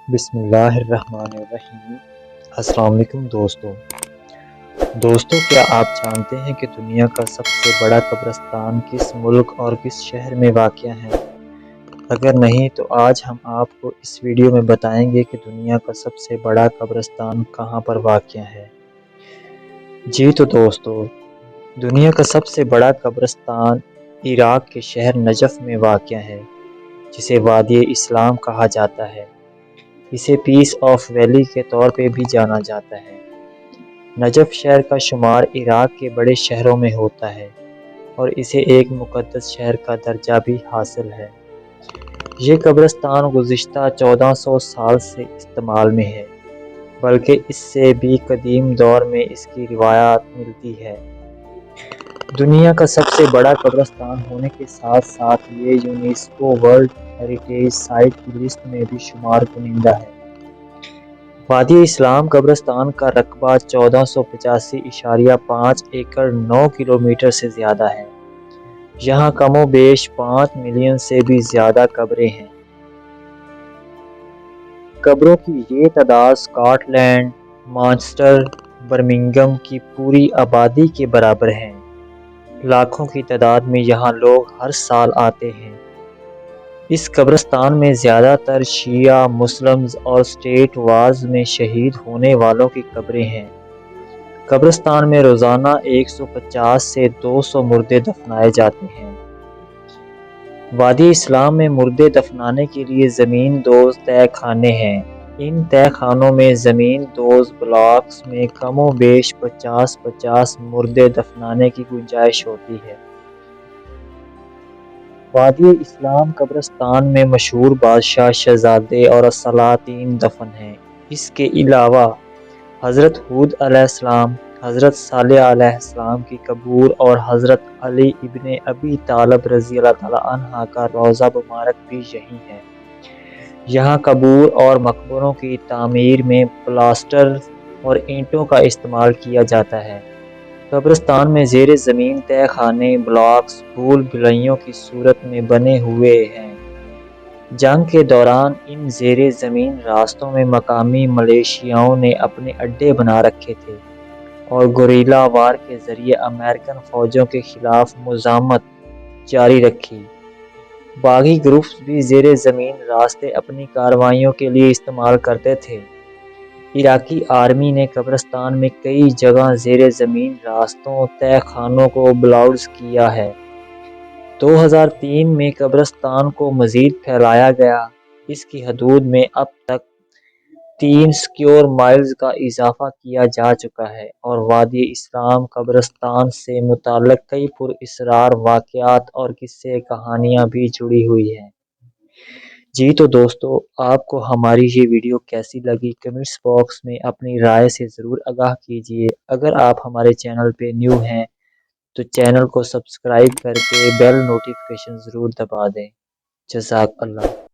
بسم اللہ الرحمن الرحیم۔ السلام علیکم دوستوں، کیا آپ جانتے ہیں کہ دنیا کا سب سے بڑا قبرستان کس ملک اور کس شہر میں واقع ہے؟ اگر نہیں تو آج ہم آپ کو اس ویڈیو میں بتائیں گے کہ دنیا کا سب سے بڑا قبرستان کہاں پر واقع ہے۔ جی تو دوستو، دنیا کا سب سے بڑا قبرستان عراق کے شہر نجف میں واقع ہے، جسے وادی اسلام کہا جاتا ہے۔ اسے پیس آف ویلی کے طور پہ بھی جانا جاتا ہے۔ نجف شہر کا شمار عراق کے بڑے شہروں میں ہوتا ہے اور اسے ایک مقدس شہر کا درجہ بھی حاصل ہے۔ یہ قبرستان گزشتہ 1400 سال سے استعمال میں ہے، بلکہ اس سے بھی قدیم دور میں اس کی روایات ملتی ہے۔ دنیا کا سب سے بڑا قبرستان ہونے کے ساتھ ساتھ یہ یونیسکو ورلڈ ہیریٹیج سائٹ کی لسٹ میں بھی شمار کنندہ ہے۔ وادی اسلام قبرستان کا رقبہ 1485.5 ایکڑ 9 کلومیٹر سے زیادہ ہے۔ یہاں کم و بیش 5 ملین سے بھی زیادہ قبریں ہیں۔ قبروں کی یہ تعداد اسکاٹ لینڈ، مانچسٹر، برمنگھم کی پوری آبادی کے برابر ہے۔ لاکھوں کی تعداد میں یہاں لوگ ہر سال آتے ہیں۔ اس قبرستان میں زیادہ تر شیعہ، مسلمز اور اسٹیٹ وارز میں شہید ہونے والوں کی قبریں ہیں۔ قبرستان میں روزانہ 150 سے 200 مردے دفنائے جاتے ہیں۔ وادی اسلام میں مردے دفنانے کے لیے زمین دوز تہہ خانے ہیں۔ ان تہہ خانوں میں زمین دوز بلاکس میں کم و بیش 50 مردے دفنانے کی گنجائش ہوتی ہے۔ وادی اسلام قبرستان میں مشہور بادشاہ، شہزادے اور سلاطین دفن ہیں۔ اس کے علاوہ حضرت ہود علیہ السلام، حضرت صالح علیہ السلام کی قبور اور حضرت علی ابن ابی طالب رضی اللہ تعالیٰ عنہ کا روضہ مبارک بھی یہیں ہے۔ یہاں قبور اور مقبروں کی تعمیر میں پلاسٹر اور اینٹوں کا استعمال کیا جاتا ہے۔ قبرستان میں زیر زمین تہہ خانے بلاکس بھول بھلائیوں کی صورت میں بنے ہوئے ہیں۔ جنگ کے دوران ان زیر زمین راستوں میں مقامی ملیشیاؤں نے اپنے اڈے بنا رکھے تھے اور گوریلا وار کے ذریعے امریکن فوجوں کے خلاف مزاحمت جاری رکھی۔ باغی گروپس بھی زیر زمین راستے اپنی کارروائیوں کے لیے استعمال کرتے تھے۔ عراقی آرمی نے قبرستان میں کئی جگہ زیر زمین راستوں تہہ خانوں کو بلڈوز کیا ہے۔ 2003 میں قبرستان کو مزید پھیلایا گیا۔ اس کی حدود میں اب تک 3 سکوائر مائلز کا اضافہ کیا جا چکا ہے اور وادی اسلام قبرستان سے متعلق کئی پراسرار واقعات اور قصے کہانیاں بھی جڑی ہوئی ہیں۔ جی تو دوستو، آپ کو ہماری یہ ویڈیو کیسی لگی کمنٹس باکس میں اپنی رائے سے ضرور آگاہ کیجیے۔ اگر آپ ہمارے چینل پہ نیو ہیں تو چینل کو سبسکرائب کر کے بیل نوٹیفیکیشن ضرور دبا دیں۔ جزاک اللہ۔